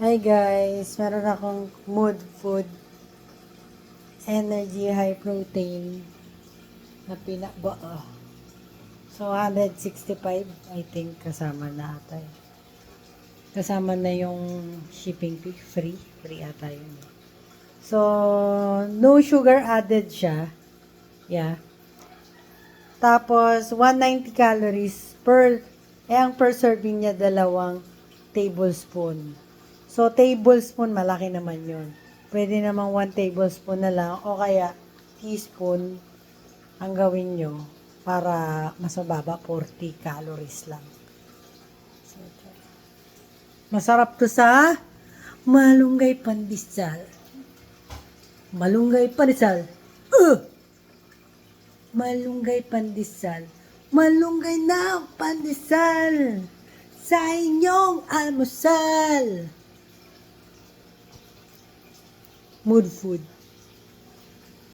Hi guys, meron akong mood food energy high protein na pinabaa. So 165 I think kasama na ata yun. Kasama na yung shipping fee, free ata yun. So no sugar added siya. Yeah. Tapos 190 calories ang per serving niya 2 tablespoon. So, tablespoon, malaki naman yun. Pwede namang 1 tablespoon na lang o kaya teaspoon ang gawin nyo para mas mababa, 40 calories lang. So, masarap to sa malunggay pandesal. Malunggay pandesal. Malunggay pandesal. Malunggay na pandesal sa inyong almusal. Mood food.